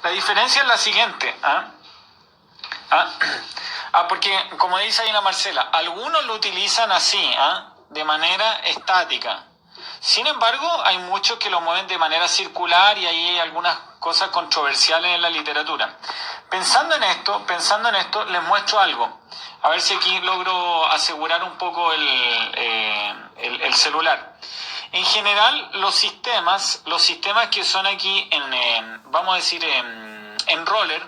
La diferencia es la siguiente. Porque, como dice ahí la Marcela, algunos lo utilizan así, de manera estática. Sin embargo, hay muchos que lo mueven de manera circular y ahí hay algunas cosas controversiales en la literatura. Pensando en esto, les muestro algo. A ver si aquí logro asegurar un poco el celular. En general, los sistemas que son aquí vamos a decir, en roller,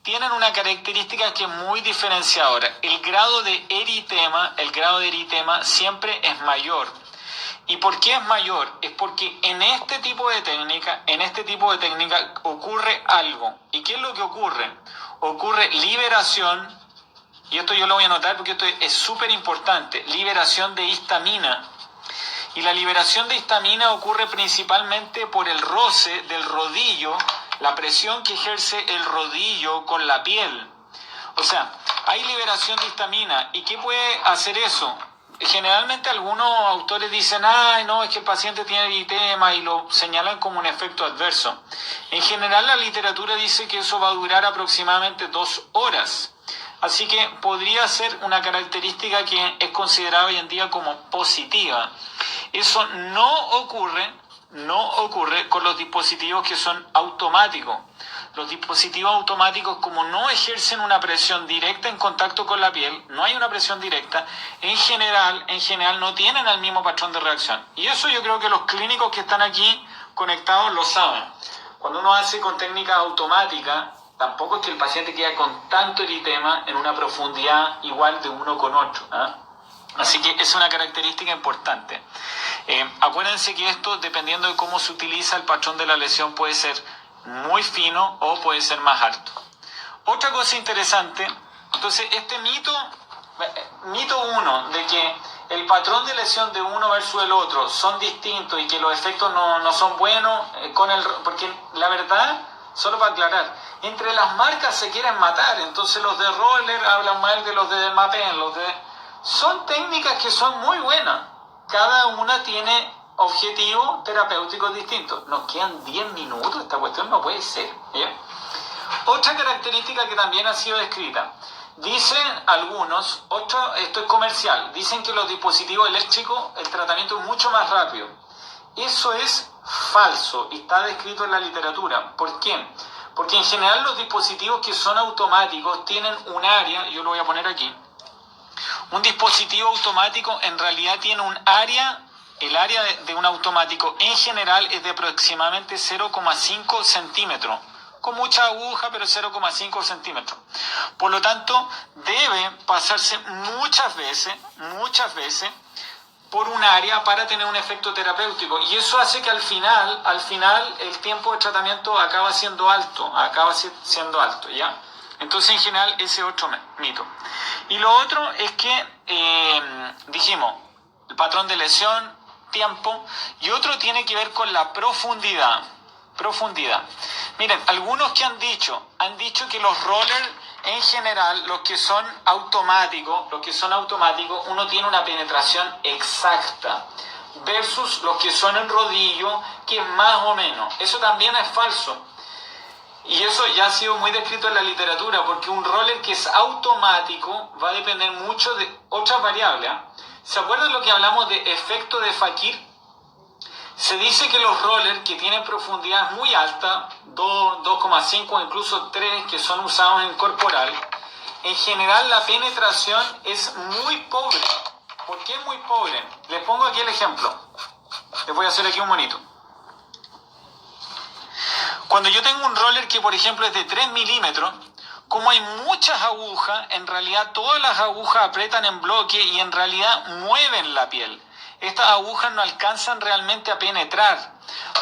tienen una característica que es muy diferenciadora. El grado de eritema siempre es mayor. ¿Y por qué es mayor? Es porque en este tipo de técnica ocurre algo. ¿Y qué es lo que ocurre? Ocurre liberación, y esto yo lo voy a anotar porque esto es súper importante, liberación de histamina. Y la liberación de histamina ocurre principalmente por el roce del rodillo, la presión que ejerce el rodillo con la piel. O sea, hay liberación de histamina. ¿Y qué puede hacer eso? Generalmente algunos autores dicen, no, es que el paciente tiene eritema y lo señalan como un efecto adverso. En general la literatura dice que eso va a durar aproximadamente 2 horas. Así que podría ser una característica que es considerada hoy en día como positiva. Eso no ocurre con los dispositivos que son automáticos. Los dispositivos automáticos, como no ejercen una presión directa en contacto con la piel, no hay una presión directa, en general no tienen el mismo patrón de reacción. Y eso yo creo que los clínicos que están aquí conectados lo saben. Cuando uno hace con técnicas automáticas, tampoco es que el paciente quede con tanto eritema en una profundidad igual de uno con otro. Así que es una característica importante. Acuérdense que esto, dependiendo de cómo se utiliza, el patrón de la lesión puede ser muy fino o puede ser más alto. Otra cosa interesante, entonces este mito 1 de que el patrón de lesión de uno versus el otro son distintos y que los efectos no son buenos, porque la verdad, solo para aclarar, entre las marcas se quieren matar. Entonces los de roller hablan mal de los de Dermapen, son técnicas que son muy buenas. Cada una tiene objetivos terapéuticos distintos. Nos quedan 10 minutos, esta cuestión no puede ser. ¿Bien? Otra característica que también ha sido descrita. Dicen algunos, esto es comercial, dicen que los dispositivos eléctricos, el tratamiento es mucho más rápido. Eso es falso y está descrito en la literatura. ¿Por qué? Porque en general los dispositivos que son automáticos tienen un área, yo lo voy a poner aquí. Un dispositivo automático en realidad tiene un área, el área de un automático en general es de aproximadamente 0,5 centímetros. Con mucha aguja, pero 0,5 centímetros. Por lo tanto, debe pasarse muchas veces, por un área para tener un efecto terapéutico. Y eso hace que al final, el tiempo de tratamiento acaba siendo alto, ¿ya? Entonces, en general, ese es otro mito. Y lo otro es que, dijimos, el patrón de lesión, tiempo, y otro tiene que ver con la profundidad. Miren, algunos que han dicho que los rollers, en general, los que son automáticos, uno tiene una penetración exacta, versus los que son en rodillo, que es más o menos. Eso también es falso. Y eso ya ha sido muy descrito en la literatura, porque un roller que es automático va a depender mucho de otras variables. ¿Se acuerdan lo que hablamos de efecto de Fakir? Se dice que los rollers que tienen profundidad muy alta, 2,5 o incluso 3, que son usados en corporal, en general la penetración es muy pobre. ¿Por qué es muy pobre? Les pongo aquí el ejemplo. Les voy a hacer aquí un monito. Cuando yo tengo un roller que, por ejemplo, es de 3 milímetros, como hay muchas agujas, en realidad todas las agujas aprietan en bloque y en realidad mueven la piel. Estas agujas no alcanzan realmente a penetrar.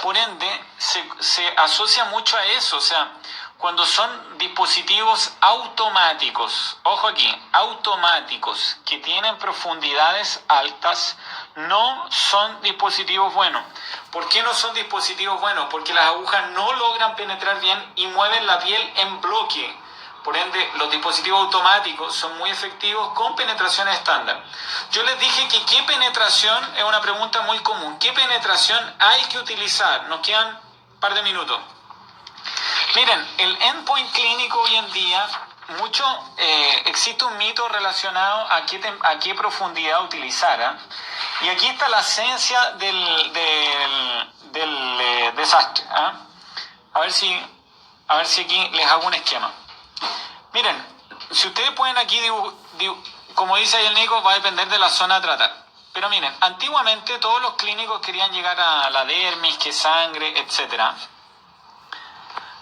Por ende, se asocia mucho a eso. O sea, cuando son dispositivos automáticos, ojo aquí, automáticos, que tienen profundidades altas, no son dispositivos buenos. ¿Por qué no son dispositivos buenos? Porque las agujas no logran penetrar bien y mueven la piel en bloque. Por ende, los dispositivos automáticos son muy efectivos con penetraciones estándar. Yo les dije que ¿qué penetración? Es una pregunta muy común. ¿Qué penetración hay que utilizar? Nos quedan un par de minutos. Miren, el endpoint clínico hoy en día, existe un mito relacionado a qué profundidad utilizar. Y aquí está la esencia del desastre. A ver si aquí les hago un esquema. Miren, si ustedes pueden aquí, como dice ahí el Nico, va a depender de la zona a tratar. Pero miren, antiguamente todos los clínicos querían llegar a la dermis, que sangre, etcétera.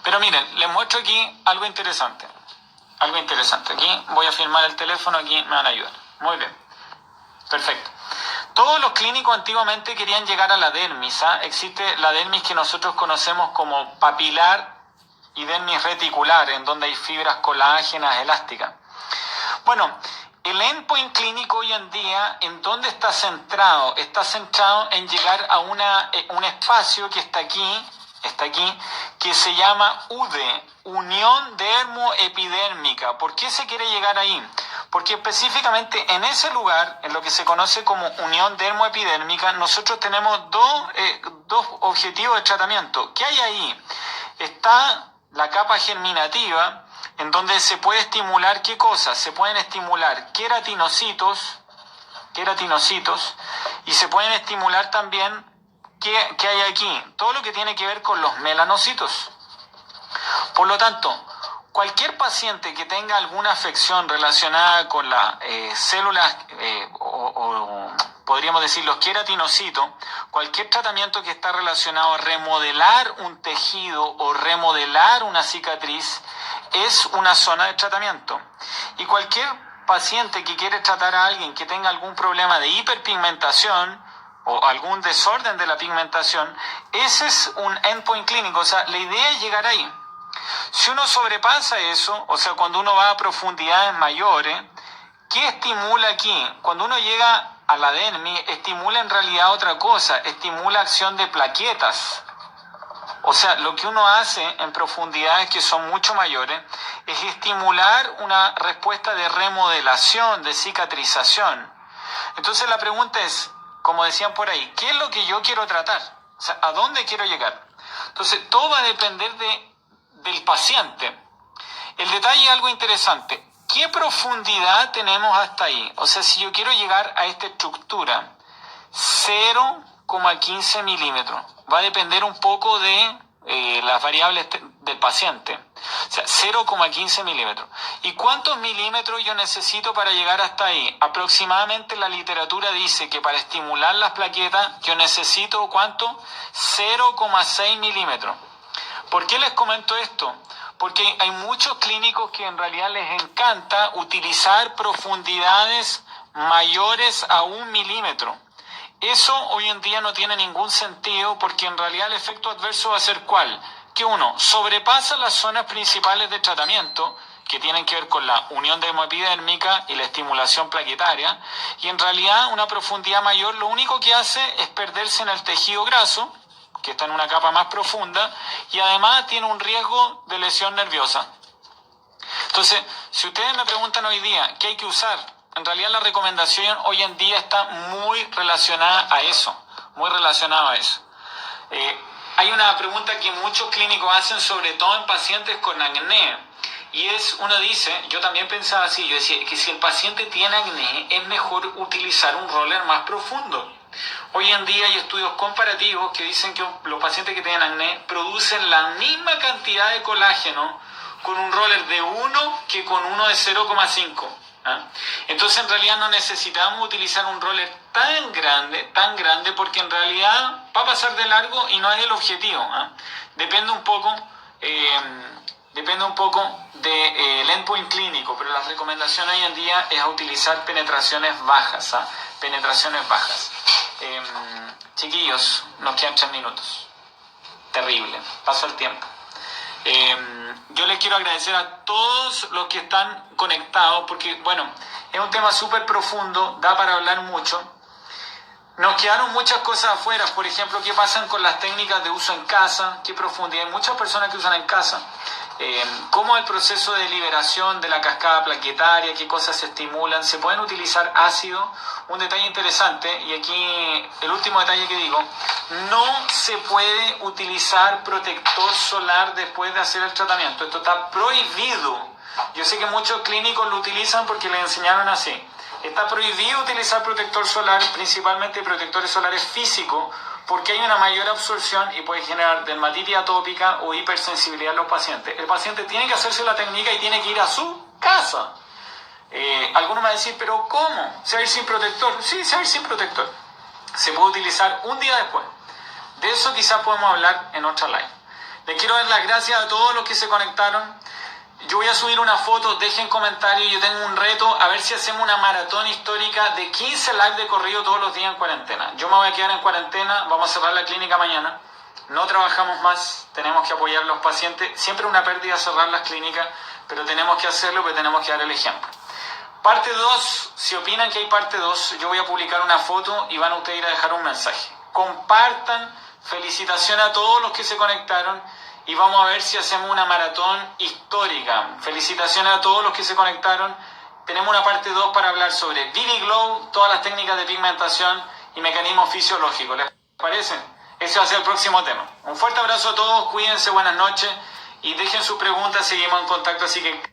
Pero miren, les muestro aquí algo interesante. Algo interesante. Aquí voy a firmar el teléfono, aquí me van a ayudar. Muy bien. Perfecto. Todos los clínicos antiguamente querían llegar a la dermis. Existe la dermis que nosotros conocemos como papilar y dermis reticular, en donde hay fibras colágenas, elásticas. Bueno, el endpoint clínico hoy en día, ¿en dónde está centrado? Está centrado en llegar a un espacio que está aquí, que se llama UDE, Unión Dermoepidérmica. ¿Por qué se quiere llegar ahí? Porque específicamente en ese lugar, en lo que se conoce como unión dermoepidérmica, nosotros tenemos dos objetivos de tratamiento. ¿Qué hay ahí? Está la capa germinativa, en donde se puede estimular, ¿qué cosas? Se pueden estimular queratinocitos, y se pueden estimular también, ¿qué hay aquí? Todo lo que tiene que ver con los melanocitos. Por lo tanto, cualquier paciente que tenga alguna afección relacionada con las células, o podríamos decir los queratinocitos, cualquier tratamiento que está relacionado a remodelar un tejido o remodelar una cicatriz, es una zona de tratamiento. Y cualquier paciente que quiere tratar a alguien que tenga algún problema de hiperpigmentación o algún desorden de la pigmentación, ese es un endpoint clínico. O sea, la idea es llegar ahí. Si uno sobrepasa eso, o sea, cuando uno va a profundidades mayores, ¿qué estimula aquí? Cuando uno llega a la dermis, estimula en realidad otra cosa, estimula acción de plaquetas. O sea, lo que uno hace en profundidades que son mucho mayores es estimular una respuesta de remodelación, de cicatrización. Entonces la pregunta es, como decían por ahí, ¿qué es lo que yo quiero tratar? O sea, ¿a dónde quiero llegar? Entonces, todo va a depender del paciente. El detalle es algo interesante. ¿Qué profundidad tenemos hasta ahí? O sea, si yo quiero llegar a esta estructura, 0,15 milímetros. Va a depender un poco de las variables del paciente. O sea, 0,15 milímetros. ¿Y cuántos milímetros yo necesito para llegar hasta ahí? Aproximadamente la literatura dice que para estimular las plaquetas yo necesito, ¿cuánto? 0,6 milímetros. ¿Por qué les comento esto? Porque hay muchos clínicos que en realidad les encanta utilizar profundidades mayores a 1 milímetro. Eso hoy en día no tiene ningún sentido, porque en realidad el efecto adverso va a ser ¿cuál? Que uno sobrepasa las zonas principales de tratamiento, que tienen que ver con la unión dermoepidérmica y la estimulación plaquetaria, y en realidad una profundidad mayor lo único que hace es perderse en el tejido graso, que está en una capa más profunda, y además tiene un riesgo de lesión nerviosa. Entonces, si ustedes me preguntan hoy día qué hay que usar, en realidad la recomendación hoy en día está muy relacionada a eso, Hay una pregunta que muchos clínicos hacen, sobre todo en pacientes con acné, y uno dice, yo también pensaba así, yo decía que si el paciente tiene acné, es mejor utilizar un roller más profundo. Hoy en día hay estudios comparativos que dicen que los pacientes que tienen acné producen la misma cantidad de colágeno con un roller de 1 que con uno de 0,5. Entonces en realidad no necesitamos utilizar un roller tan grande, porque en realidad va a pasar de largo y no es el objetivo. Depende un poco del endpoint clínico, pero la recomendación hoy en día es utilizar penetraciones bajas. Chiquillos, nos quedan 3 minutos. Terrible, pasó el tiempo. Yo les quiero agradecer a todos los que están conectados, porque bueno, es un tema súper profundo, da para hablar mucho. Nos quedaron muchas cosas afuera, por ejemplo, qué pasan con las técnicas de uso en casa, qué profundidad. Hay muchas personas que usan en casa. cómo el proceso de liberación de la cascada plaquetaria, qué cosas se estimulan, se pueden utilizar ácidos. Un detalle interesante, y aquí el último detalle que digo, no se puede utilizar protector solar después de hacer el tratamiento. Esto está prohibido. Yo sé que muchos clínicos lo utilizan porque les enseñaron así. Está prohibido utilizar protector solar, principalmente protectores solares físicos, porque hay una mayor absorción y puede generar dermatitis atópica o hipersensibilidad en los pacientes. El paciente tiene que hacerse la técnica y tiene que ir a su casa. Algunos me van a decir, ¿pero cómo? ¿Se va a ir sin protector? Sí, se va a ir sin protector. Se puede utilizar un día después. De eso quizás podemos hablar en otra live. Les quiero dar las gracias a todos los que se conectaron. Yo voy a subir una foto, dejen comentarios, yo tengo un reto, a ver si hacemos una maratón histórica de 15 live de corrido todos los días en cuarentena. Yo me voy a quedar en cuarentena, vamos a cerrar la clínica mañana, no trabajamos más, tenemos que apoyar a los pacientes, siempre una pérdida cerrar las clínicas, pero tenemos que hacerlo porque tenemos que dar el ejemplo. Parte 2, si opinan que hay parte 2, yo voy a publicar una foto y van a ustedes ir a dejar un mensaje. Compartan, felicitaciones a todos los que se conectaron. Y vamos a ver si hacemos una maratón histórica. Felicitaciones a todos los que se conectaron. Tenemos una parte 2 para hablar sobre BB Glow, todas las técnicas de pigmentación y mecanismos fisiológicos. ¿Les parece? Ese va a ser el próximo tema. Un fuerte abrazo a todos, cuídense, buenas noches y dejen sus preguntas, seguimos en contacto, así que